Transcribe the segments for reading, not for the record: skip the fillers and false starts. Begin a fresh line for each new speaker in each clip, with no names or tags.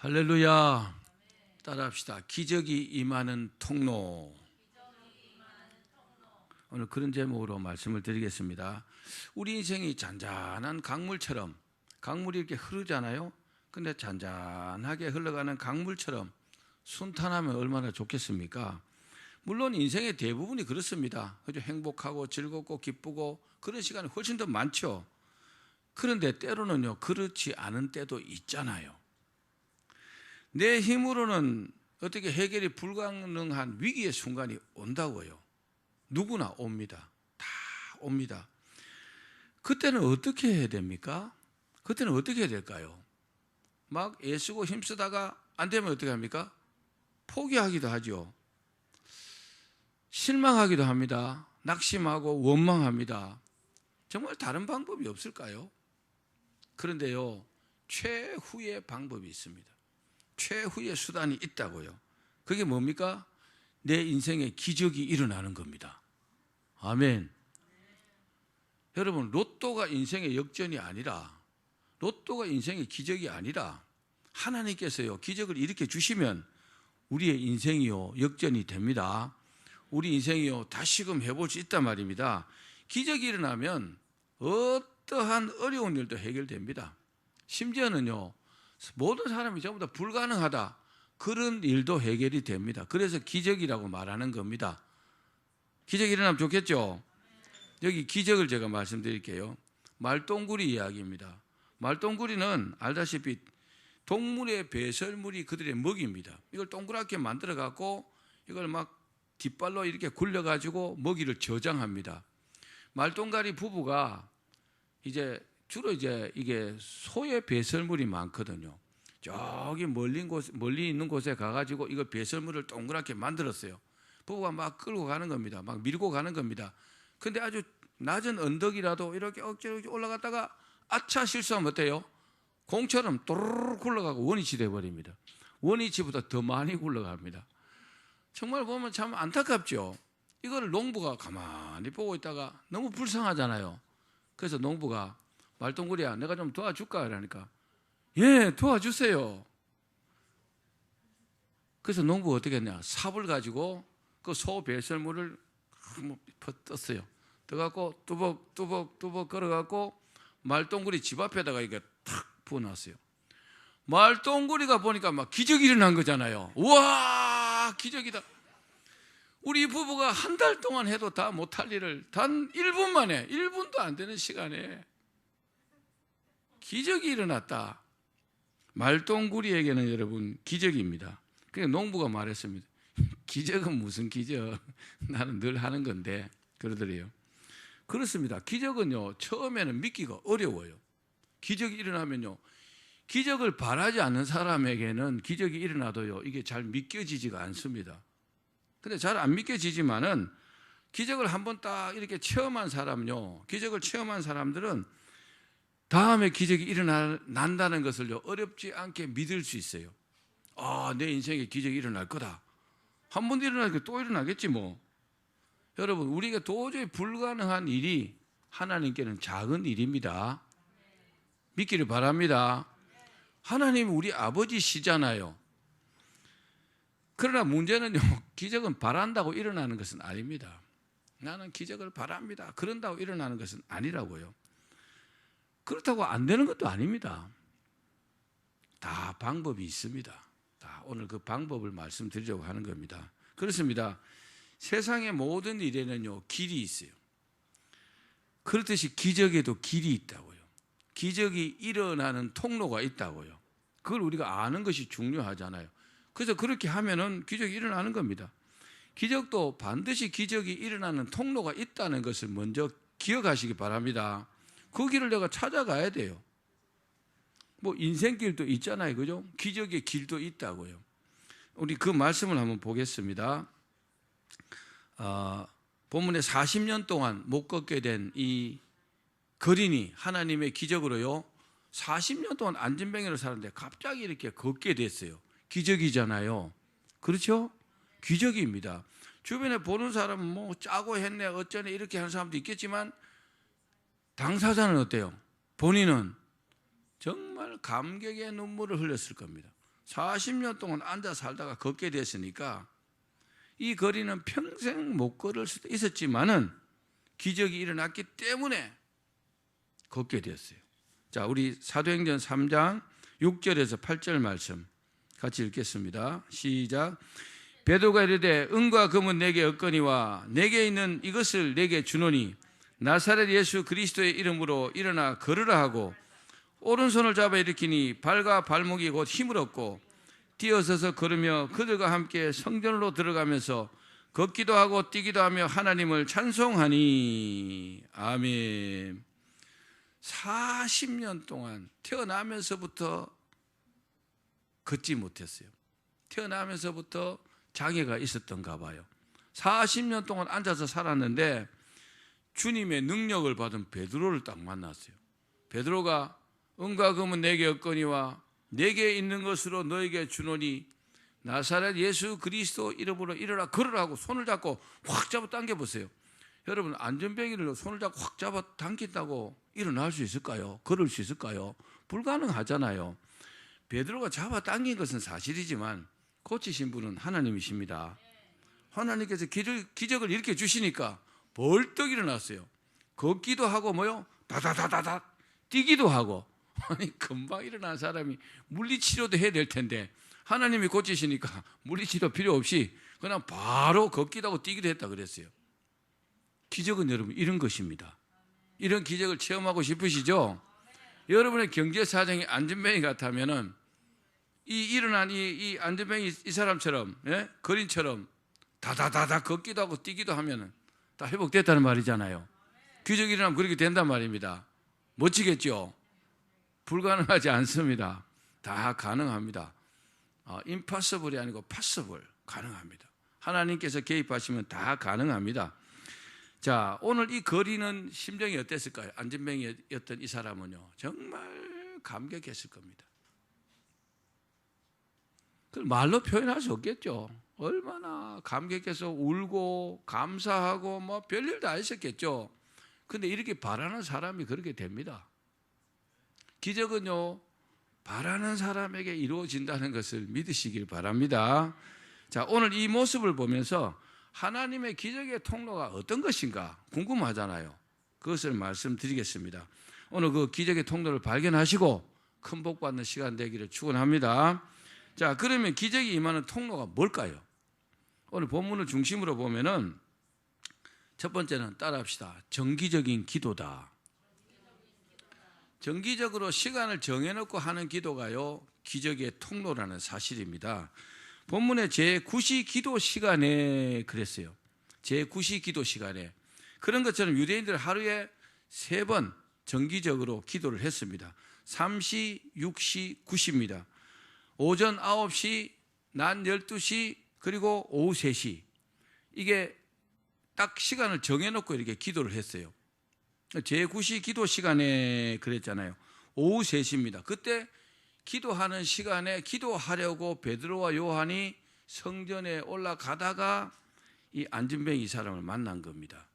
할렐루야. 따라합시다. 기적이 임하는 통로. 오늘 그런 제목으로 말씀을 드리겠습니다. 우리 인생이 잔잔한 강물처럼, 강물이 이렇게 흐르잖아요. 근데 잔잔하게 흘러가는 강물처럼 순탄하면 얼마나 좋겠습니까? 물론 인생의 대부분이 그렇습니다. 그죠? 행복하고 즐겁고 기쁘고 그런 시간이 훨씬 더 많죠. 그런데 때로는요, 그렇지 않은 때도 있잖아요. 내 힘으로는 어떻게 해결이 불가능한 위기의 순간이 온다고요. 누구나 옵니다. 다 옵니다. 그때는 어떻게 해야 됩니까? 그때는 어떻게 해야 될까요? 막 애쓰고 힘쓰다가 안 되면 어떻게 합니까? 포기하기도 하죠. 실망하기도 합니다. 낙심하고 원망합니다. 정말 다른 방법이 없을까요? 그런데요, 최후의 방법이 있습니다. 최후의 수단이 있다고요. 그게 뭡니까? 내 인생에 기적이 일어나는 겁니다. 아멘. 여러분, 로또가 인생의 역전이 아니라, 로또가 인생의 기적이 아니라 하나님께서요, 기적을 일으켜 주시면 우리의 인생이요, 역전이 됩니다. 우리 인생이요, 다시금 해볼 수 있단 말입니다. 기적이 일어나면 어떠한 어려운 일도 해결됩니다. 심지어는요, 모든 사람이 전부 다 불가능하다, 그런 일도 해결이 됩니다. 그래서 기적이라고 말하는 겁니다. 기적이 일어나면 좋겠죠? 여기 기적을 제가 말씀드릴게요. 말똥구리 이야기입니다. 말똥구리는 알다시피 동물의 배설물이 그들의 먹이입니다. 이걸 동그랗게 만들어 갖고 이걸 막 뒷발로 이렇게 굴려 가지고 먹이를 저장합니다. 말똥가리 부부가 주로 이게 소의 배설물이 많거든요. 저기 멀리 있는 곳에 가가지고 이거 배설물을 동그랗게 만들었어요. 부부가 막 끌고 가는 겁니다. 막 밀고 가는 겁니다. 근데 아주 낮은 언덕이라도 이렇게 억지로 올라갔다가 아차 실수하면 어때요? 공처럼 또르르 굴러가고 원위치 돼버립니다. 원위치보다 더 많이 굴러갑니다. 정말 보면 참 안타깝죠. 이거를 농부가 가만히 보고 있다가 너무 불쌍하잖아요. 그래서 농부가 말똥구리야, 내가 좀 도와줄까? 이러니까 예, 도와주세요. 그래서 농부가 어떻게 했냐, 삽을 가지고 그 소 배설물을 떴어요. 떠갖고 뚜벅 걸어갖고 말똥구리 집 앞에다가 이게 탁 부어놨어요. 말똥구리가 보니까 막 기적이 일어난 거잖아요. 우와, 기적이다. 우리 부부가 한 달 동안 해도 다 못할 일을 단 1분 만에, 1분도 안 되는 시간에 기적이 일어났다. 말똥구리에게는 여러분 기적입니다. 그래서 농부가 말했습니다. 기적은 무슨 기적? 나는 늘 하는 건데. 그러더래요. 그렇습니다. 기적은요, 처음에는 믿기가 어려워요. 기적이 일어나면요, 기적을 바라지 않는 사람에게는 기적이 일어나도요, 이게 잘 믿겨지지가 않습니다. 근데 잘 안 믿겨지지만은 기적을 한번 딱 이렇게 체험한 사람요, 기적을 체험한 사람들은 다음에 기적이 일어난다는 것을요, 어렵지 않게 믿을 수 있어요. 아, 내 인생에 기적이 일어날 거다. 한 번 일어나니까 또 일어나겠지 뭐. 여러분, 우리가 도저히 불가능한 일이 하나님께는 작은 일입니다. 믿기를 바랍니다. 하나님은 우리 아버지시잖아요. 그러나 문제는요, 기적은 바란다고 일어나는 것은 아닙니다. 나는 기적을 바랍니다. 그런다고 일어나는 것은 아니라고요. 그렇다고 안 되는 것도 아닙니다. 다 방법이 있습니다. 다 오늘 그 방법을 말씀드리려고 하는 겁니다. 그렇습니다. 세상의 모든 일에는요, 길이 있어요. 그렇듯이 기적에도 길이 있다고요. 기적이 일어나는 통로가 있다고요. 그걸 우리가 아는 것이 중요하잖아요. 그래서 그렇게 하면은 기적이 일어나는 겁니다. 기적도 반드시 기적이 일어나는 통로가 있다는 것을 먼저 기억하시기 바랍니다. 그 길을 내가 찾아가야 돼요. 뭐 인생길도 있잖아요. 그죠? 기적의 길도 있다고요. 우리 그 말씀을 한번 보겠습니다. 본문에 40년 동안 못 걷게 된 이 거린이 하나님의 기적으로요, 40년 동안 안진뱅이로 살았는데 갑자기 이렇게 걷게 됐어요. 기적이잖아요. 그렇죠? 기적입니다. 주변에 보는 사람은 뭐 짜고 했네, 어쩌네, 이렇게 하는 사람도 있겠지만 당사자는 어때요? 본인은 정말 감격의 눈물을 흘렸을 겁니다. 40년 동안 앉아 살다가 걷게 됐으니까 이 거리는 평생 못 걸을 수도 있었지만은 기적이 일어났기 때문에 걷게 됐어요. 자, 우리 사도행전 3장 6절에서 8절 말씀 같이 읽겠습니다. 시작. 베드로가 이르되 은과 금은 내게 없거니와 내게 있는 이것을 내게 주노니 나사렛 예수 그리스도의 이름으로 일어나 걸으라 하고 오른손을 잡아 일으키니 발과 발목이 곧 힘을 얻고 뛰어서서 걸으며 그들과 함께 성전으로 들어가면서 걷기도 하고 뛰기도 하며 하나님을 찬송하니. 아멘. 40년 동안 태어나면서부터 걷지 못했어요. 태어나면서부터 장애가 있었던가 봐요. 40년 동안 앉아서 살았는데 주님의 능력을 받은 베드로를 딱 만났어요. 베드로가 은과 금은 내게 없거니와 내게 있는 것으로 너에게 주노니 나사렛 예수 그리스도 이름으로 일어나 걸으라 하고 손을 잡고 확 잡아 당겨보세요. 여러분, 안전뱅이를 손을 잡고 확 잡아 당긴다고 일어날 수 있을까요? 걸을 수 있을까요? 불가능하잖아요. 베드로가 잡아 당긴 것은 사실이지만 고치신 분은 하나님이십니다. 하나님께서 기적을 일으켜 주시니까 벌떡 일어났어요. 걷기도 하고 뭐요? 다다다다다 뛰기도 하고. 아니, 금방 일어난 사람이 물리치료도 해야 될 텐데 하나님이 고치시니까 물리치료 필요 없이 그냥 바로 걷기도 하고 뛰기도 했다 그랬어요. 기적은 여러분 이런 것입니다. 이런 기적을 체험하고 싶으시죠? 여러분의 경제 사정이 안전뱅이 같다면은 일어난 이 안전뱅이 이 사람처럼, 예? 거린처럼 다다다다 걷기도 하고 뛰기도 하면은 다 회복됐다는 말이잖아요. 기적이 일어나면 그렇게 된단 말입니다. 멋지겠죠? 불가능하지 않습니다. 다 가능합니다. impossible이 아니고 possible, 가능합니다. 하나님께서 개입하시면 다 가능합니다. 자, 오늘 이 거리는 심정이 어땠을까요? 안전뱅이였던 이 사람은요, 정말 감격했을 겁니다. 말로 표현할 수 없겠죠. 얼마나 감격해서 울고 감사하고 뭐 별일 다 있었겠죠. 근데 이렇게 바라는 사람이 그렇게 됩니다. 기적은요, 바라는 사람에게 이루어진다는 것을 믿으시길 바랍니다. 자, 오늘 이 모습을 보면서 하나님의 기적의 통로가 어떤 것인가 궁금하잖아요. 그것을 말씀드리겠습니다. 오늘 그 기적의 통로를 발견하시고 큰 복 받는 시간 되기를 축원합니다. 자, 그러면 기적이 임하는 통로가 뭘까요? 오늘 본문을 중심으로 보면은 첫 번째는 따라합시다. 정기적인 기도다. 정기적으로 시간을 정해놓고 하는 기도가요, 기적의 통로라는 사실입니다. 본문의 제9시 기도 시간에 그랬어요. 제9시 기도 시간에. 그런 것처럼 유대인들 하루에 3번 정기적으로 기도를 했습니다. 3시, 6시, 9시입니다. 오전 9시, 낮 12시, 그리고 오후 3시. 이게 딱 시간을 정해놓고 이렇게 기도를 했어요. 제9시 기도 시간에 그랬잖아요. 오후 3시입니다. 그때 기도하는 시간에 기도하려고 베드로와 요한이 성전에 올라가다가 이 안전뱅이 이 사람을 만난 겁니다.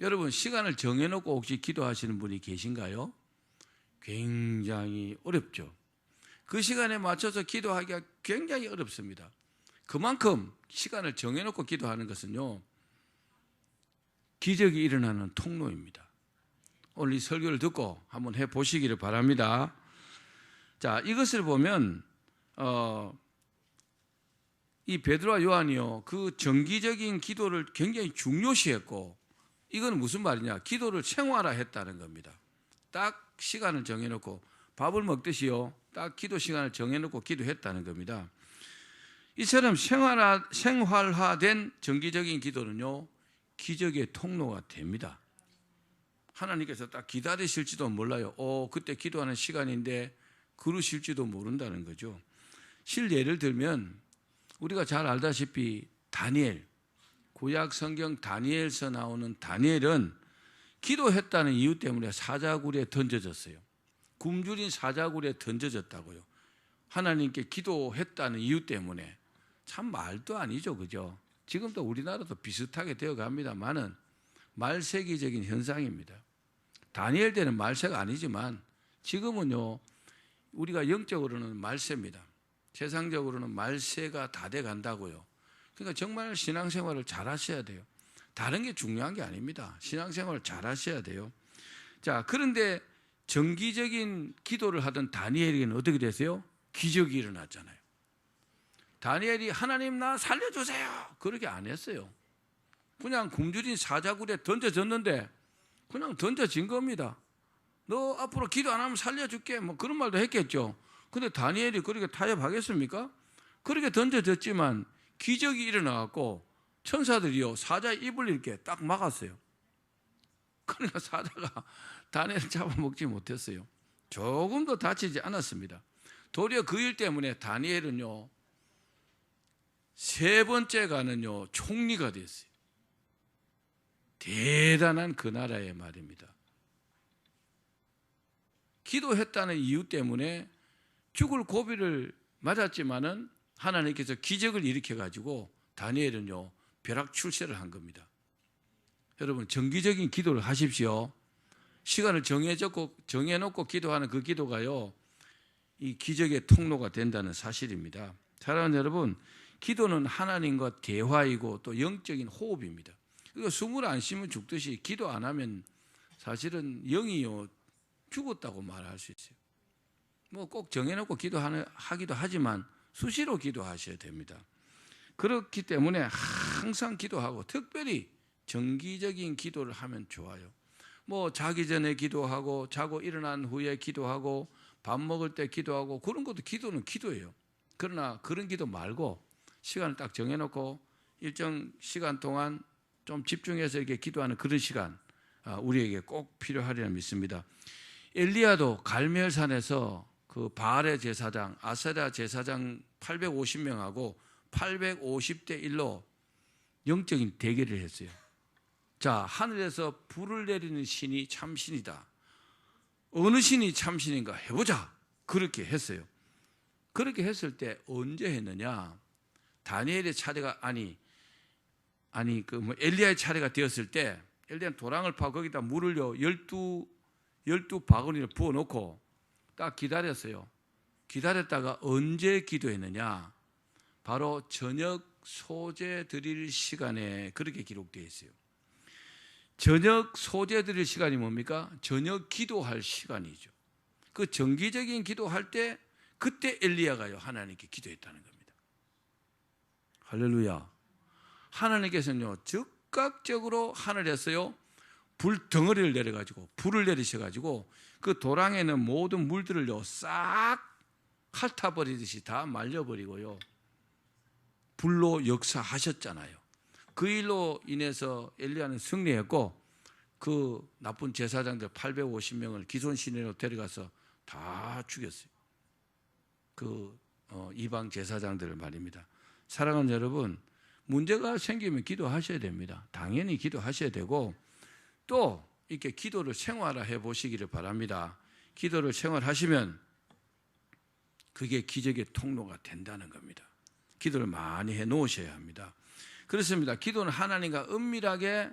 여러분, 시간을 정해놓고 혹시 기도하시는 분이 계신가요? 굉장히 어렵죠. 그 시간에 맞춰서 기도하기가 굉장히 어렵습니다. 그만큼 시간을 정해놓고 기도하는 것은요, 기적이 일어나는 통로입니다. 오늘 이 설교를 듣고 한번 해보시기를 바랍니다. 자, 이것을 보면 이 베드로와 요한이요, 그 정기적인 기도를 굉장히 중요시했고, 이건 무슨 말이냐? 기도를 생활화했다는 겁니다. 딱 시간을 정해놓고 밥을 먹듯이요, 딱 기도 시간을 정해놓고 기도했다는 겁니다. 이처럼 생활화된 정기적인 기도는요, 기적의 통로가 됩니다. 하나님께서 딱 기다리실지도 몰라요. 그때 기도하는 시간인데 그러실지도 모른다는 거죠. 예를 들면 우리가 잘 알다시피 다니엘, 구약 성경 다니엘서 나오는 다니엘은 기도했다는 이유 때문에 사자굴에 던져졌어요. 굶주린 사자굴에 던져졌다고요. 하나님께 기도했다는 이유 때문에. 참 말도 아니죠, 그죠? 지금도 우리나라도 비슷하게 되어갑니다만은 말세기적인 현상입니다. 다니엘 때는 말세가 아니지만 지금은요, 우리가 영적으로는 말세입니다. 세상적으로는 말세가 다 돼 간다고요. 그러니까 정말 신앙생활을 잘 하셔야 돼요. 다른 게 중요한 게 아닙니다. 신앙생활을 잘 하셔야 돼요. 자, 그런데 정기적인 기도를 하던 다니엘에게는 어떻게 됐어요? 기적이 일어났잖아요. 다니엘이 하나님 나 살려주세요. 그렇게 안 했어요. 그냥 굶주린 사자굴에 던져졌는데 그냥 던져진 겁니다. 너 앞으로 기도 안 하면 살려줄게. 뭐 그런 말도 했겠죠. 근데 다니엘이 그렇게 타협하겠습니까? 그렇게 던져졌지만 기적이 일어나갖고 천사들이요 사자의 입을 이렇게 딱 막았어요. 그러니까 사자가 다니엘을 잡아먹지 못했어요. 조금도 다치지 않았습니다. 도리어 그 일 때문에 다니엘은요 3번째가는요 총리가 됐어요. 대단한 그 나라의 말입니다. 기도했다는 이유 때문에 죽을 고비를 맞았지만은 하나님께서 기적을 일으켜가지고 다니엘은요 벼락 출세를 한 겁니다. 여러분 정기적인 기도를 하십시오. 시간을 정해놓고 기도하는 그 기도가요 이 기적의 통로가 된다는 사실입니다. 사랑하는 여러분, 기도는 하나님과 대화이고 또 영적인 호흡입니다. 그러니까 숨을 안 쉬면 죽듯이 기도 안 하면 사실은 영이요 죽었다고 말할 수 있어요. 뭐 꼭 정해놓고 기도하기도 하지만 수시로 기도하셔야 됩니다. 그렇기 때문에 항상 기도하고 특별히 정기적인 기도를 하면 좋아요. 뭐 자기 전에 기도하고 자고 일어난 후에 기도하고 밥 먹을 때 기도하고 그런 것도 기도는 기도예요. 그러나 그런 기도 말고 시간을 딱 정해놓고 일정 시간 동안 좀 집중해서 이렇게 기도하는 그런 시간 우리에게 꼭 필요하리라 믿습니다. 엘리야도 갈멜산에서 그 바알의 제사장 아세라 제사장 850명하고 850대 1로 영적인 대결을 했어요. 자, 하늘에서 불을 내리는 신이 참신이다. 어느 신이 참신인가 해보자. 그렇게 했어요. 그렇게 했을 때 언제 했느냐? 다니엘의 차례가 엘리야의 차례가 되었을 때 엘리야는 도랑을 파고 거기다 물을요 12바구니를 부어놓고 딱 기다렸어요. 기다렸다가 언제 기도했느냐? 바로 저녁 소재 드릴 시간에 그렇게 기록되어 있어요. 저녁 소재 드릴 시간이 뭡니까? 저녁 기도할 시간이죠. 그 정기적인 기도할 때 그때 엘리야가요 하나님께 기도했다는 겁니다. 할렐루야. 하나님께서는요 즉각적으로 하늘에서요 불 덩어리를 내려가지고 불을 내리셔가지고 그 도랑에 있는 모든 물들을요 싹 핥아버리듯이 다 말려버리고요 불로 역사하셨잖아요. 그 일로 인해서 엘리야는 승리했고 그 나쁜 제사장들 850명을 기손 시내로 데려가서 다 죽였어요. 그 이방 제사장들을 말입니다. 사랑하는 여러분, 문제가 생기면 기도하셔야 됩니다. 당연히 기도하셔야 되고 또 이렇게 기도를 생활해 보시기를 바랍니다. 기도를 생활하시면 그게 기적의 통로가 된다는 겁니다. 기도를 많이 해 놓으셔야 합니다. 그렇습니다. 기도는 하나님과 은밀하게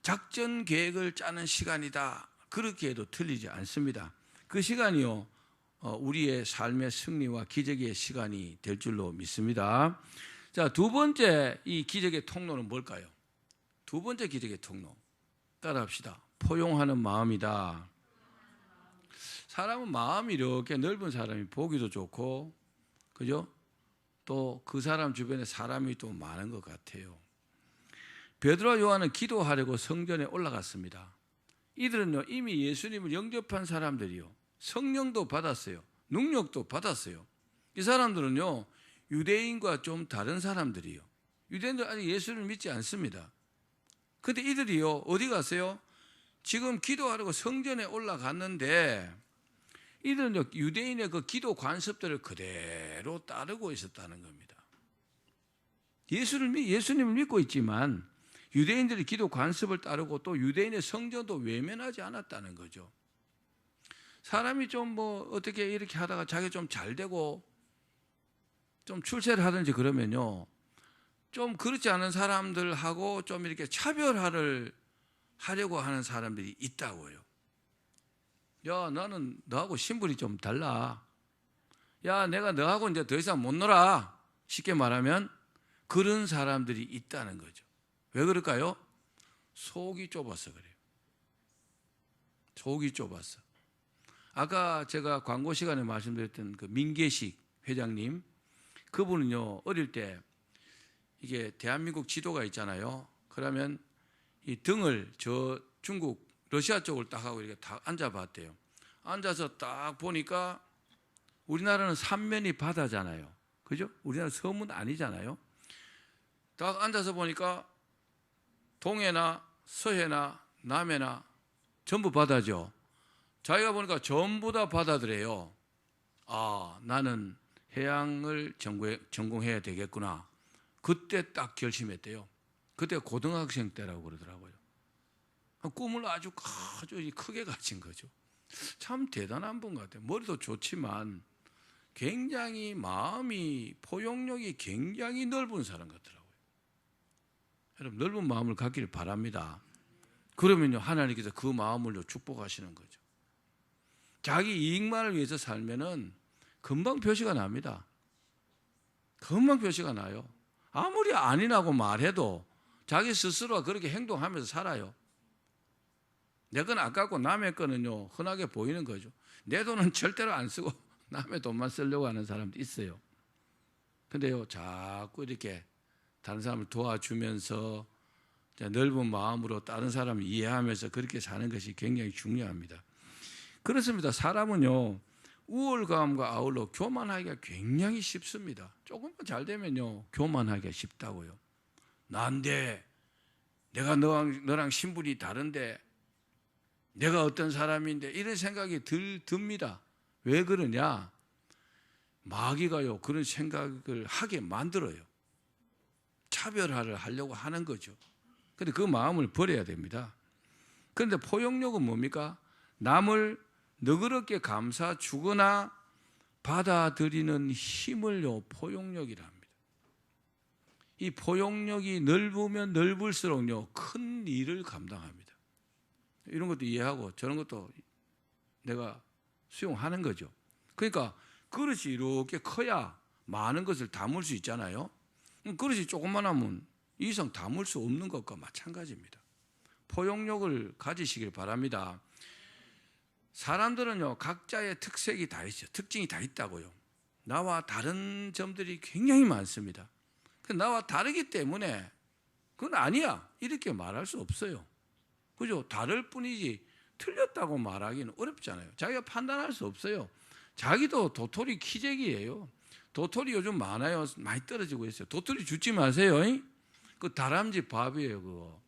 작전 계획을 짜는 시간이다. 그렇게 해도 틀리지 않습니다. 그 시간이요 우리의 삶의 승리와 기적의 시간이 될 줄로 믿습니다. 자, 두 번째 이 기적의 통로는 뭘까요? 두 번째 기적의 통로 따라합시다. 포용하는 마음이다. 사람은 마음이 이렇게 넓은 사람이 보기도 좋고 그죠? 또 그 사람 주변에 사람이 또 많은 것 같아요. 베드로와 요한은 기도하려고 성전에 올라갔습니다. 이들은요 이미 예수님을 영접한 사람들이요 성령도 받았어요. 능력도 받았어요. 이 사람들은요 유대인과 좀 다른 사람들이요. 유대인들 아직 예수를 믿지 않습니다. 근데 이들이요 어디 갔어요? 지금 기도하려고 성전에 올라갔는데 이들은 유대인의 그 기도 관습들을 그대로 따르고 있었다는 겁니다. 예수님을 믿고 있지만 유대인들의 기도 관습을 따르고 또 유대인의 성전도 외면하지 않았다는 거죠. 사람이 좀 어떻게 이렇게 하다가 자기 좀 잘 되고 좀 출세를 하든지 그러면요 좀 그렇지 않은 사람들하고 좀 이렇게 차별화를 하려고 하는 사람들이 있다고요. 야, 나는 너하고 신분이 좀 달라. 야, 내가 너하고 이제 더 이상 못 놀아. 쉽게 말하면 그런 사람들이 있다는 거죠. 왜 그럴까요? 속이 좁아서 그래요. 속이 좁아서. 아까 제가 광고 시간에 말씀드렸던 그 민계식 회장님, 그분은요, 어릴 때 이게 대한민국 지도가 있잖아요. 그러면 이 등을 저 중국, 러시아 쪽을 딱 하고 이렇게 딱 앉아봤대요. 앉아서 딱 보니까 우리나라는 삼면이 바다잖아요. 그죠? 우리나라 섬은 아니잖아요. 딱 앉아서 보니까 동해나 서해나 남해나 전부 바다죠. 자기가 보니까 전부 다 바다더래요. 아, 나는 해양을 전공해야 되겠구나. 그때 딱 결심했대요. 그때 고등학생 때라고 그러더라고요. 꿈을 아주 크게 가진 거죠. 참 대단한 분 같아요. 머리도 좋지만 굉장히 마음이, 포용력이 굉장히 넓은 사람 같더라고요. 여러분, 넓은 마음을 갖기를 바랍니다. 그러면요, 하나님께서 그 마음을요 축복하시는 거죠. 자기 이익만을 위해서 살면은 금방 표시가 납니다. 금방 표시가 나요. 아무리 아니라고 말해도 자기 스스로가 그렇게 행동하면서 살아요. 내 건 아깝고 남의 거는요 흔하게 보이는 거죠. 내 돈은 절대로 안 쓰고 남의 돈만 쓰려고 하는 사람도 있어요. 근데요, 자꾸 이렇게 다른 사람을 도와주면서 넓은 마음으로 다른 사람을 이해하면서 그렇게 사는 것이 굉장히 중요합니다. 그렇습니다. 사람은요, 우월감과 아울러 교만하기가 굉장히 쉽습니다. 조금만 잘 되면요, 교만하기가 쉽다고요. 난데, 내가 너랑 신분이 다른데, 내가 어떤 사람인데, 이런 생각이 듭니다. 왜 그러냐? 마귀가요, 그런 생각을 하게 만들어요. 차별화를 하려고 하는 거죠. 그런데 그 마음을 버려야 됩니다. 그런데 포용력은 뭡니까? 남을 너그럽게 감싸 주거나 받아들이는 힘을요, 포용력이라 합니다. 이 포용력이 넓으면 넓을수록요, 큰 일을 감당합니다. 이런 것도 이해하고 저런 것도 내가 수용하는 거죠. 그러니까 그릇이 이렇게 커야 많은 것을 담을 수 있잖아요. 그릇이 조금만 하면 이 이상 담을 수 없는 것과 마찬가지입니다. 포용력을 가지시길 바랍니다. 사람들은요, 각자의 특색이 다 있어요. 특징이 다 있다고요. 나와 다른 점들이 굉장히 많습니다. 나와 다르기 때문에 그건 아니야 이렇게 말할 수 없어요. 그죠? 다를 뿐이지 틀렸다고 말하기는 어렵잖아요. 자기가 판단할 수 없어요. 자기도 도토리 키재기예요. 도토리 요즘 많아요. 많이 떨어지고 있어요. 도토리 줍지 마세요. 그 다람쥐 밥이에요. 그거.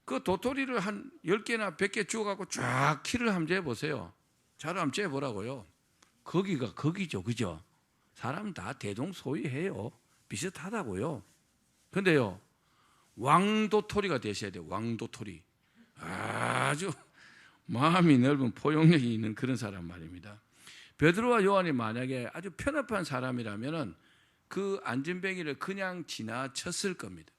그 도토리를 한 10개나 100개 주워갖고 쫙 키를 한번 재보세요. 자료 한번 재보라고요. 거기가 거기죠. 그죠? 사람 다 대동소이해요. 비슷하다고요. 근데요, 왕도토리가 되셔야 돼요. 왕도토리. 아주 마음이 넓은 포용력이 있는 그런 사람 말입니다. 베드로와 요한이 만약에 아주 편협한 사람이라면 그 안전뱅이를 그냥 지나쳤을 겁니다.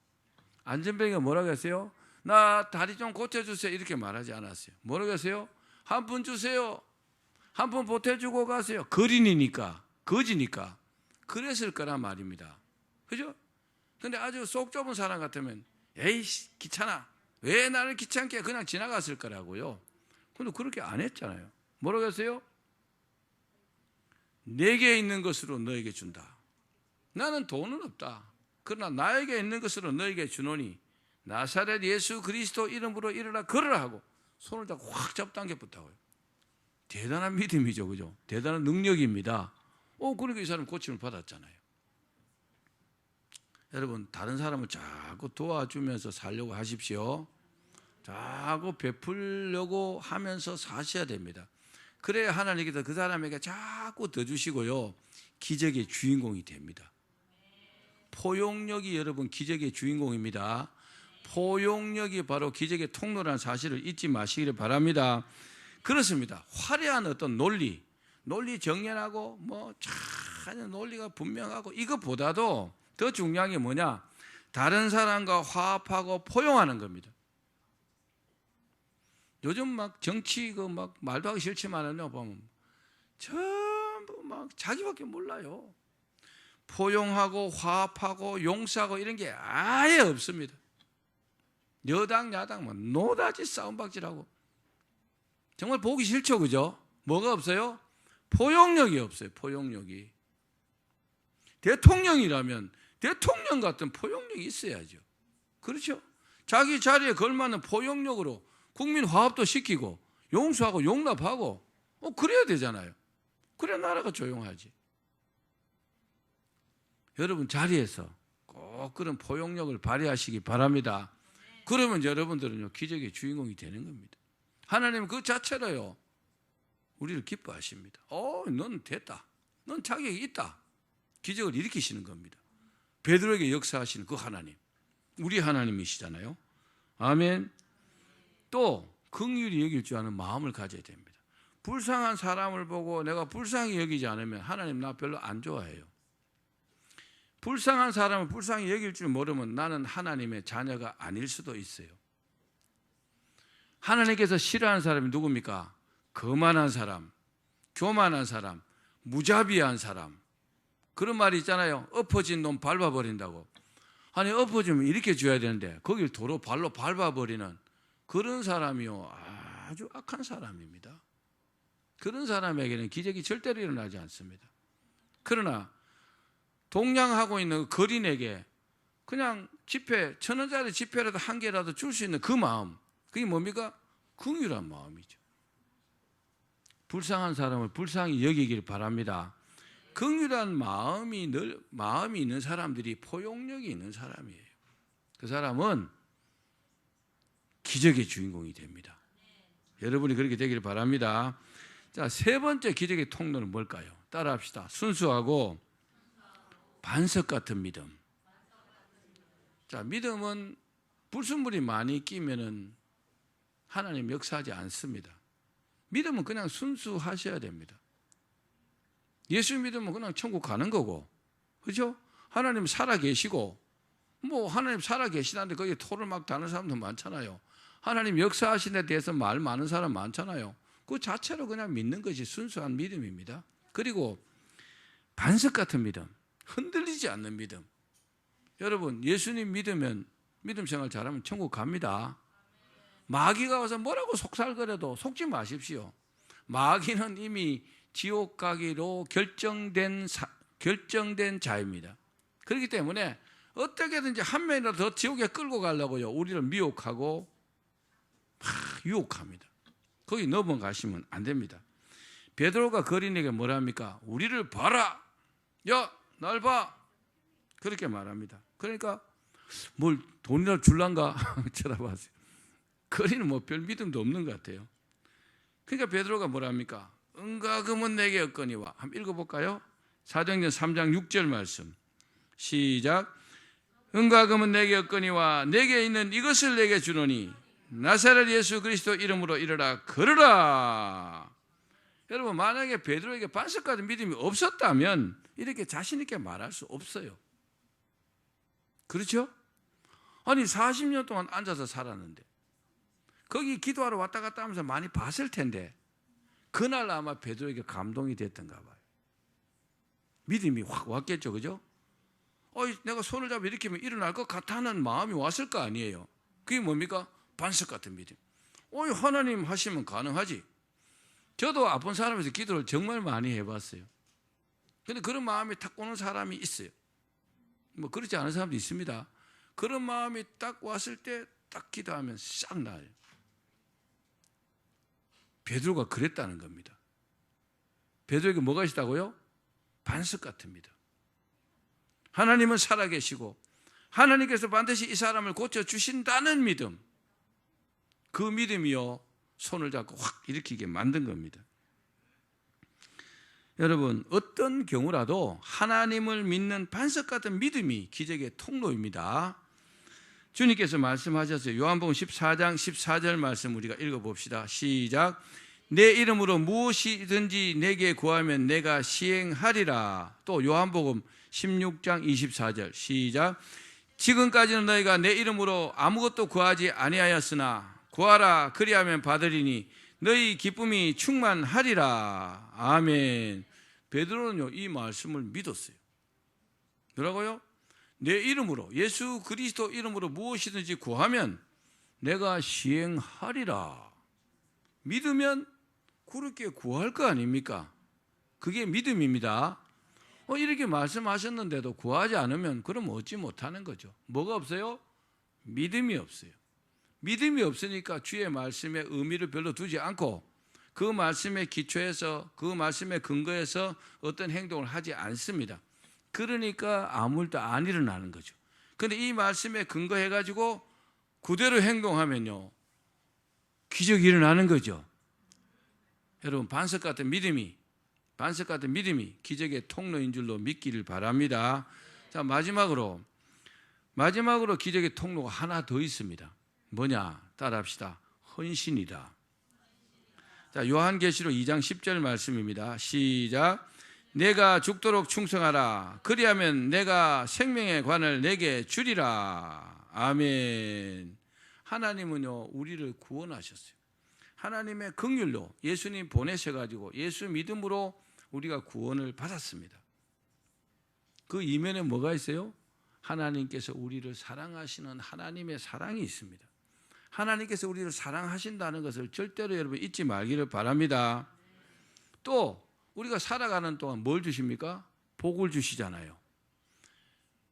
안전뱅이가 뭐라고 했어요? 나 다리 좀 고쳐주세요 이렇게 말하지 않았어요. 뭐라고 했어요? 한 푼 주세요. 한 푼 보태주고 가세요. 거린이니까, 거지니까 그랬을 거란 말입니다. 그죠? 근데 아주 속 좁은 사람 같으면 에이씨 귀찮아, 왜 나를 귀찮게 해? 그냥 지나갔을 거라고요. 근데 그렇게 안 했잖아요. 뭐라고 했어요? 내게 있는 것으로 너에게 준다. 나는 돈은 없다. 그러나 나에게 있는 것으로 너에게 주노니 나사렛 예수 그리스도 이름으로 일어나 걸으라 하고 손을 잡고 확 잡당겨붙다고요. 대단한 믿음이죠. 그죠? 대단한 능력입니다. 그러니까 이 사람 고침을 받았잖아요. 여러분, 다른 사람을 자꾸 도와주면서 살려고 하십시오. 자꾸 베풀려고 하면서 사셔야 됩니다. 그래야 하나님께서 그 사람에게 자꾸 더 주시고요, 기적의 주인공이 됩니다. 포용력이 여러분 기적의 주인공입니다. 포용력이 바로 기적의 통로라는 사실을 잊지 마시기를 바랍니다. 그렇습니다. 화려한 어떤 논리 정연하고 참 논리가 분명하고 이것보다도 더 중요한 게 뭐냐? 다른 사람과 화합하고 포용하는 겁니다. 요즘 막 정치 말도 하기 싫지만은요, 보면 전부 막 자기밖에 몰라요. 포용하고 화합하고 용서하고 이런 게 아예 없습니다. 여당 야당 뭐 노다지 싸움박질하고 정말 보기 싫죠, 그죠? 뭐가 없어요? 포용력이 없어요. 포용력이. 대통령이라면 대통령 같은 포용력이 있어야죠. 그렇죠? 자기 자리에 걸맞는 포용력으로 국민 화합도 시키고 용서하고 용납하고 그래야 되잖아요. 그래야 나라가 조용하지. 여러분 자리에서 꼭 그런 포용력을 발휘하시기 바랍니다. 그러면 여러분들은요 기적의 주인공이 되는 겁니다. 하나님은 그 자체로요 우리를 기뻐하십니다. 넌 됐다. 넌 자격이 있다. 기적을 일으키시는 겁니다. 베드로에게 역사하시는 그 하나님, 우리 하나님이시잖아요. 아멘. 또 긍휼히 여길 줄 아는 마음을 가져야 됩니다. 불쌍한 사람을 보고 내가 불쌍히 여기지 않으면 하나님 나 별로 안 좋아해요. 불쌍한 사람을 불쌍히 여길 줄 모르면 나는 하나님의 자녀가 아닐 수도 있어요. 하나님께서 싫어하는 사람이 누굽니까? 거만한 사람, 교만한 사람, 무자비한 사람. 그런 말이 있잖아요. 엎어진 놈 밟아버린다고. 아니 엎어지면 이렇게 줘야 되는데 거길 도로 발로 밟아버리는 그런 사람이요 아주 악한 사람입니다. 그런 사람에게는 기적이 절대로 일어나지 않습니다. 그러나 동냥하고 있는 거린에게 그냥 지폐, 1,000원짜리 지폐라도 한 개라도 줄 수 있는 그 마음, 그게 뭡니까? 긍휼한 마음이죠. 불쌍한 사람을 불쌍히 여기길 바랍니다. 긍휼한 마음이 있는 사람들이 포용력이 있는 사람이에요. 그 사람은 기적의 주인공이 됩니다. 여러분이 그렇게 되기를 바랍니다. 자, 세 번째 기적의 통로는 뭘까요? 따라합시다. 순수하고 반석 같은 믿음. 자, 믿음은 불순물이 많이 끼면은 하나님 역사하지 않습니다. 믿음은 그냥 순수하셔야 됩니다. 예수 믿으면 그냥 천국 가는 거고, 그죠? 하나님 살아 계시고, 하나님 살아 계시다는데 거기에 토를 막 다는 사람도 많잖아요. 하나님 역사하신 데 대해서 말 많은 사람 많잖아요. 그 자체로 그냥 믿는 것이 순수한 믿음입니다. 그리고 반석 같은 믿음, 흔들리지 않는 믿음. 여러분 예수님 믿으면 믿음 생활 잘하면 천국 갑니다. 마귀가 와서 뭐라고 속살거려도 속지 마십시오. 마귀는 이미 지옥 가기로 결정된 자입니다. 그렇기 때문에 어떻게든지 한 명이라도 더 지옥에 끌고 가려고요 우리를 미혹하고 유혹합니다. 거기 넘어가시면 안 됩니다. 베드로가 거린에게 뭐라 합니까? 우리를 봐라. 야, 날 봐. 그렇게 말합니다. 그러니까 뭘 돈이라도 줄란가 쳐다봤어요. 거린은 별 믿음도 없는 것 같아요. 그러니까 베드로가 뭐라 합니까? 은과 금은 내게 없거니와. 한번 읽어볼까요? 사도행전 3장 6절 말씀. 시작. 은과 금은 내게 없거니와 내게 있는 이것을 내게 주노니 나사렛 예수 그리스도 이름으로 일어나 걸으라. 여러분 만약에 베드로에게 반석 같은 믿음이 없었다면 이렇게 자신 있게 말할 수 없어요. 그렇죠? 아니 40년 동안 앉아서 살았는데 거기 기도하러 왔다 갔다 하면서 많이 봤을 텐데 그날 아마 베드로에게 감동이 됐던가 봐요. 믿음이 확 왔겠죠, 그죠? 내가 손을 잡아 일으키면 일어날 것 같다는 마음이 왔을 거 아니에요. 그게 뭡니까? 반석 같은 믿음. 하나님 하시면 가능하지. 저도 아픈 사람에서 기도를 정말 많이 해봤어요. 근데 그런 마음이 탁 오는 사람이 있어요. 그렇지 않은 사람도 있습니다. 그런 마음이 딱 왔을 때 딱 기도하면 싹 나요. 베드로가 그랬다는 겁니다. 베드로에게 뭐가 있다고요? 반석 같은 믿음. 하나님은 살아계시고 하나님께서 반드시 이 사람을 고쳐주신다는 믿음. 그 믿음이요 손을 잡고 확 일으키게 만든 겁니다. 여러분 어떤 경우라도 하나님을 믿는 반석 같은 믿음이 기적의 통로입니다. 주님께서 말씀하셨어요. 요한복음 14장 14절 말씀 우리가 읽어봅시다. 시작. 내 이름으로 무엇이든지 내게 구하면 내가 시행하리라. 또 요한복음 16장 24절 시작. 지금까지는 너희가 내 이름으로 아무것도 구하지 아니하였으나 구하라 그리하면 받으리니 너희 기쁨이 충만하리라. 아멘. 베드로는요 이 말씀을 믿었어요. 뭐라고요? 내 이름으로, 예수 그리스도 이름으로 무엇이든지 구하면 내가 시행하리라. 믿으면 그렇게 구할 거 아닙니까? 그게 믿음입니다. 이렇게 말씀하셨는데도 구하지 않으면 그럼 얻지 못하는 거죠. 뭐가 없어요? 믿음이 없어요. 믿음이 없으니까 주의 말씀에 의미를 별로 두지 않고 그 말씀에 기초해서, 그 말씀에 근거해서 어떤 행동을 하지 않습니다. 그러니까 아무 일도 안 일어나는 거죠. 그런데 이 말씀에 근거해가지고 그대로 행동하면요 기적이 일어나는 거죠. 여러분, 반석 같은 믿음이 기적의 통로인 줄로 믿기를 바랍니다. 자, 마지막으로 기적의 통로가 하나 더 있습니다. 뭐냐? 따라합시다. 헌신이다. 자, 요한계시록 2장 10절 말씀입니다. 시작. 내가 죽도록 충성하라. 그리하면 내가 생명의 관을 내게 주리라. 아멘. 하나님은요 우리를 구원하셨어요. 하나님의 긍휼로 예수님 보내셔가지고 예수 믿음으로 우리가 구원을 받았습니다. 그 이면에 뭐가 있어요? 하나님께서 우리를 사랑하시는 하나님의 사랑이 있습니다. 하나님께서 우리를 사랑하신다는 것을 절대로 여러분 잊지 말기를 바랍니다. 또 우리가 살아가는 동안 뭘 주십니까? 복을 주시잖아요.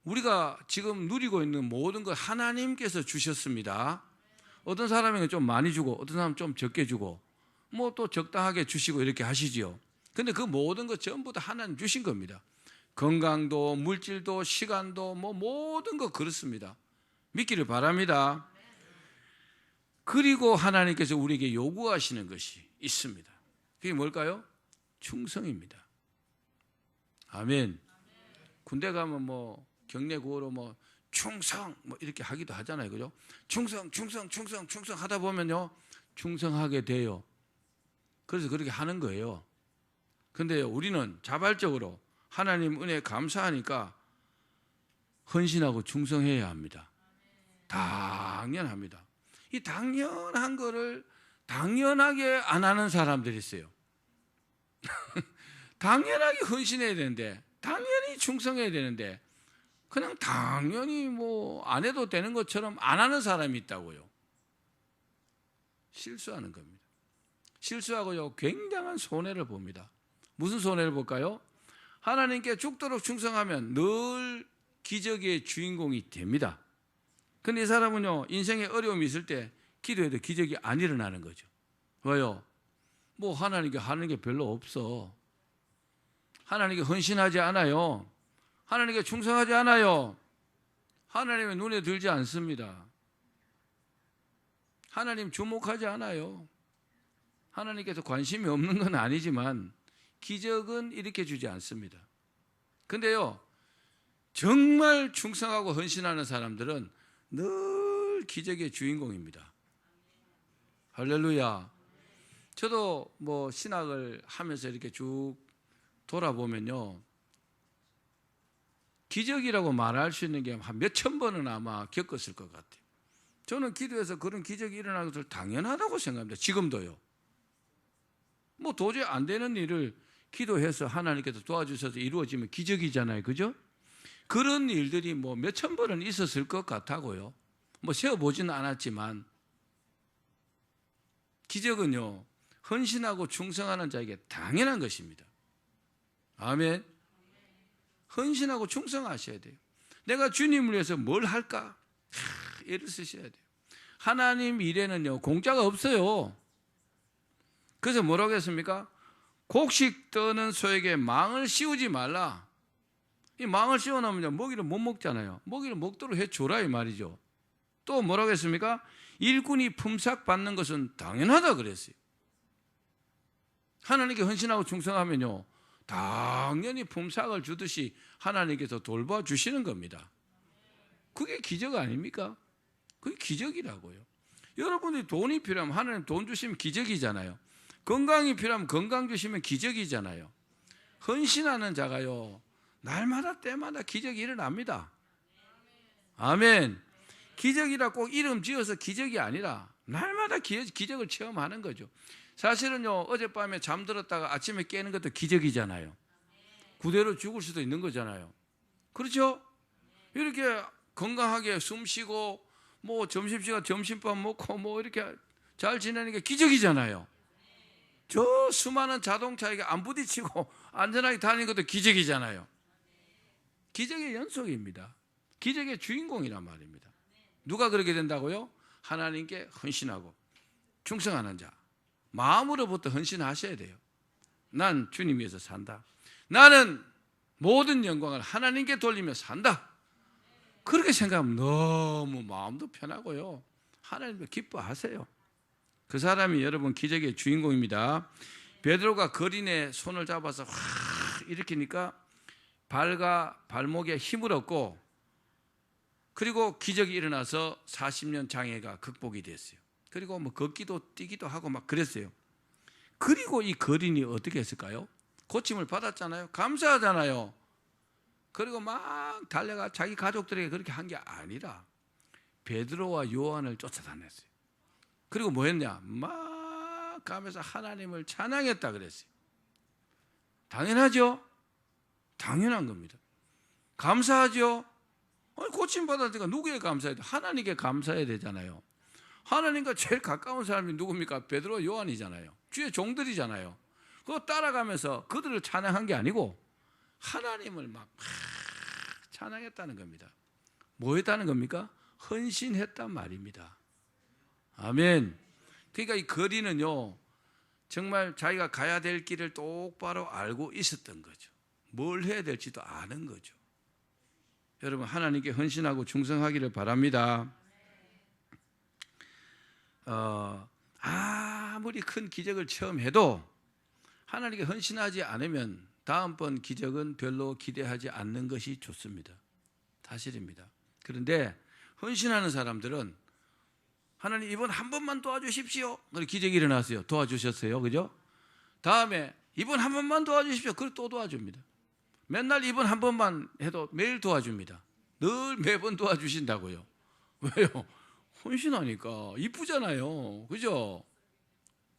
우리가 지금 누리고 있는 모든 것 하나님께서 주셨습니다. 어떤 사람에게 좀 많이 주고 어떤 사람은 좀 적게 주고 뭐 또 적당하게 주시고 이렇게 하시지요. 근데 그 모든 것 전부 다 하나님 주신 겁니다. 건강도 물질도 시간도 뭐 모든 거 그렇습니다. 믿기를 바랍니다. 그리고 하나님께서 우리에게 요구하시는 것이 있습니다. 그게 뭘까요? 충성입니다. 아멘. 군대 가면 뭐 경례 구호로 뭐 충성 뭐 이렇게 하기도 하잖아요. 그죠? 충성 하다 보면요 충성하게 돼요. 그래서 그렇게 하는 거예요. 근데 우리는 자발적으로 하나님 은혜에 감사하니까 헌신하고 충성해야 합니다. 당연합니다. 이 당연한 거를 당연하게 안 하는 사람들이 있어요. 당연하게 헌신해야 되는데, 당연히 충성해야 되는데 그냥 당연히 뭐 안 해도 되는 것처럼 안 하는 사람이 있다고요. 실수하는 겁니다. 실수하고요 굉장한 손해를 봅니다. 무슨 손해를 볼까요? 하나님께 죽도록 충성하면 늘 기적의 주인공이 됩니다. 근데 이 사람은요 인생에 어려움이 있을 때 기도해도 기적이 안 일어나는 거죠. 왜요? 뭐 하나님께 하는 게 별로 없어. 하나님께 헌신하지 않아요. 하나님께 충성하지 않아요. 하나님의 눈에 들지 않습니다. 하나님 주목하지 않아요. 하나님께서 관심이 없는 건 아니지만 기적은 일으켜 주지 않습니다. 근데요 정말 충성하고 헌신하는 사람들은 늘 기적의 주인공입니다. 할렐루야. 저도 뭐 신학을 하면서 이렇게 쭉 돌아보면요 기적이라고 말할 수 있는 게 한 몇천 번은 아마 겪었을 것 같아요. 저는 기도해서 그런 기적이 일어나는 것을 당연하다고 생각합니다. 지금도요. 뭐 도저히 안 되는 일을 기도해서 하나님께서 도와주셔서 이루어지면 기적이잖아요. 그죠? 그런 일들이 뭐 몇천 번은 있었을 것 같다고요. 뭐 세어보지는 않았지만 기적은요 헌신하고 충성하는 자에게 당연한 것입니다. 아멘. 헌신하고 충성하셔야 돼요. 내가 주님을 위해서 뭘 할까? 애를 쓰셔야 돼요. 하나님 일에는요 공짜가 없어요. 그래서 뭐라고 했습니까? 곡식 떠는 소에게 망을 씌우지 말라. 이 망을 씌워놓으면 먹이를 못 먹잖아요. 먹이를 먹도록 해줘라 이 말이죠. 또 뭐라고 했습니까? 일꾼이 품삯 받는 것은 당연하다 그랬어요. 하나님께 헌신하고 충성하면요 당연히 품삯을 주듯이 하나님께서 돌봐주시는 겁니다. 그게 기적 아닙니까? 그게 기적이라고요. 여러분이 돈이 필요하면 하나님 돈 주시면 기적이잖아요. 건강이 필요하면 건강 주시면 기적이잖아요. 헌신하는 자가요 날마다 때마다 기적이 일어납니다. 아멘. 기적이라 꼭 이름 지어서 기적이 아니라 날마다 기적을 체험하는 거죠. 사실은요 어젯밤에 잠들었다가 아침에 깨는 것도 기적이잖아요. 그대로 죽을 수도 있는 거잖아요. 그렇죠? 이렇게 건강하게 숨 쉬고 뭐 점심시간 점심밥 먹고 뭐 이렇게 잘 지내는 게 기적이잖아요. 저 수많은 자동차에게 안 부딪히고 안전하게 다니는 것도 기적이잖아요. 기적의 연속입니다. 기적의 주인공이란 말입니다. 누가 그렇게 된다고요? 하나님께 헌신하고 충성하는 자. 마음으로부터 헌신하셔야 돼요. 난 주님 위해서 산다. 나는 모든 영광을 하나님께 돌리며 산다. 그렇게 생각하면 너무 마음도 편하고요. 하나님을 기뻐하세요. 그 사람이 여러분 기적의 주인공입니다. 베드로가 거린의 손을 잡아서 확 일으키니까 발과 발목에 힘을 얻고 그리고 기적이 일어나서 40년 장애가 극복이 됐어요. 그리고 뭐 걷기도 뛰기도 하고 막 그랬어요. 그리고 이 거린이 어떻게 했을까요? 고침을 받았잖아요. 감사하잖아요. 그리고 막 달려가 자기 가족들에게 그렇게 한 게 아니라 베드로와 요한을 쫓아다녔어요. 그리고 뭐 했냐? 막 가면서 하나님을 찬양했다 그랬어요. 당연하죠? 당연한 겁니다. 감사하죠? 고침받았으니까 누구에 감사해야 돼? 하나님께 감사해야 되잖아요. 하나님과 제일 가까운 사람이 누굽니까? 베드로 요한이잖아요. 주의 종들이잖아요. 그거 따라가면서 그들을 찬양한 게 아니고 하나님을 막 찬양했다는 겁니다. 뭐 했다는 겁니까? 헌신했단 말입니다. 아멘. 그러니까 이 거리는요, 정말 자기가 가야 될 길을 똑바로 알고 있었던 거죠. 뭘 해야 될지도 아는 거죠. 여러분 하나님께 헌신하고 충성하기를 바랍니다. 아무리 큰 기적을 체험해도 하나님께 헌신하지 않으면 다음번 기적은 별로 기대하지 않는 것이 좋습니다. 사실입니다. 그런데 헌신하는 사람들은 하나님 이번 한 번만 도와주십시오. 기적이 일어났어요. 도와주셨어요. 그죠? 다음에 이번 한 번만 도와주십시오. 그걸 또 도와줍니다. 맨날 이번 한 번만 해도 매일 도와줍니다. 늘 매번 도와주신다고요. 왜요? 헌신하니까 이쁘잖아요. 그죠?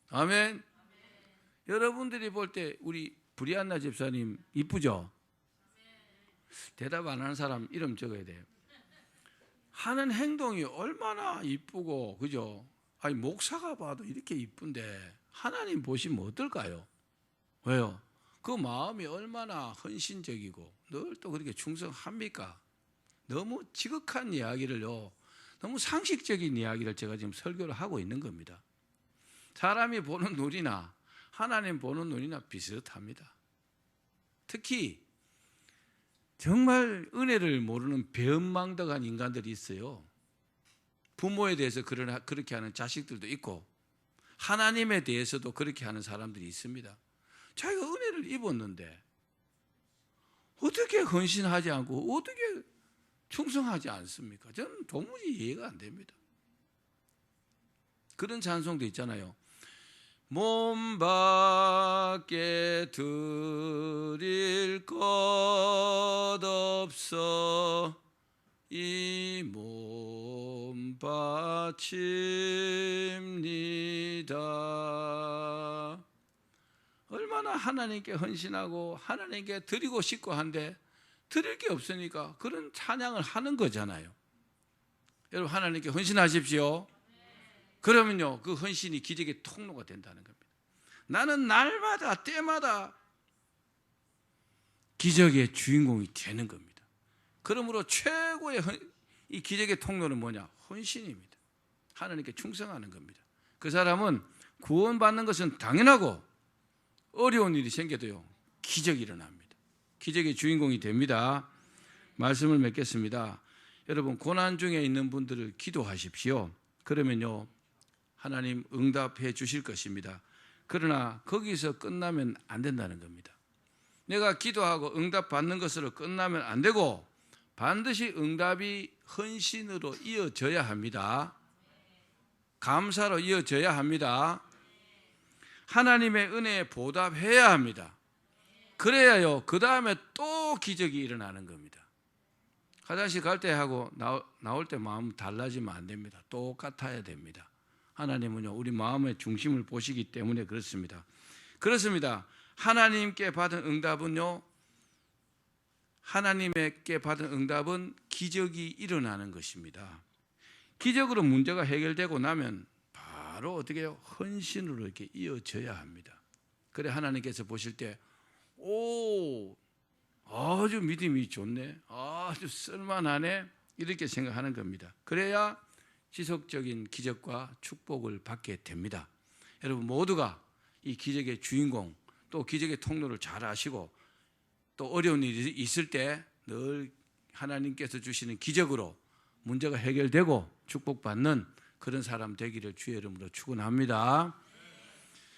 아멘. 여러분들이 볼 때 우리 브리안나 집사님 이쁘죠? 대답 안 하는 사람 이름 적어야 돼요. 하는 행동이 얼마나 이쁘고 그죠? 아니 목사가 봐도 이렇게 이쁜데 하나님 보시면 어떨까요? 왜요? 그 마음이 얼마나 헌신적이고 늘 또 그렇게 충성합니까? 너무 지극한 이야기를요, 너무 상식적인 이야기를 제가 지금 설교를 하고 있는 겁니다. 사람이 보는 눈이나 하나님 보는 눈이나 비슷합니다. 특히 정말 은혜를 모르는 배은망덕한 인간들이 있어요. 부모에 대해서 그렇게 하는 자식들도 있고 하나님에 대해서도 그렇게 하는 사람들이 있습니다. 자기가 은혜를 입었는데 어떻게 헌신하지 않고 어떻게 충성하지 않습니까? 저는 도무지 이해가 안 됩니다. 그런 찬송도 있잖아요. 몸 밖에 드릴 것 없어 이 몸 바칩니다. 얼마나 하나님께 헌신하고 하나님께 드리고 싶고 한데 드릴 게 없으니까 그런 찬양을 하는 거잖아요. 여러분 하나님께 헌신하십시오. 그러면요 그 헌신이 기적의 통로가 된다는 겁니다. 나는 날마다 때마다 기적의 주인공이 되는 겁니다. 그러므로 최고의 이 기적의 통로는 뭐냐? 헌신입니다. 하나님께 충성하는 겁니다. 그 사람은 구원받는 것은 당연하고 어려운 일이 생겨도요 기적이 일어납니다. 기적의 주인공이 됩니다. 말씀을 맺겠습니다. 여러분 고난 중에 있는 분들을 기도하십시오. 그러면요 하나님 응답해 주실 것입니다. 그러나 거기서 끝나면 안 된다는 겁니다. 내가 기도하고 응답 받는 것으로 끝나면 안 되고 반드시 응답이 헌신으로 이어져야 합니다. 감사로 이어져야 합니다. 하나님의 은혜에 보답해야 합니다. 그래야요 그 다음에 또 기적이 일어나는 겁니다. 화장실 갈 때 하고 나올 때 마음 달라지면 안 됩니다. 똑같아야 됩니다. 하나님은요 우리 마음의 중심을 보시기 때문에 그렇습니다. 그렇습니다. 하나님께 받은 응답은요 하나님께 받은 응답은 기적이 일어나는 것입니다. 기적으로 문제가 해결되고 나면 바로 어떻게 해요? 헌신으로 이렇게 이어져야 합니다. 그래 하나님께서 보실 때 오, 아주 믿음이 좋네, 아주 쓸만하네, 이렇게 생각하는 겁니다. 그래야 지속적인 기적과 축복을 받게 됩니다. 여러분 모두가 이 기적의 주인공, 또 기적의 통로를 잘 아시고, 또 어려운 일이 있을 때 늘 하나님께서 주시는 기적으로 문제가 해결되고 축복받는 그런 사람 되기를 주의 이름으로 축원합니다.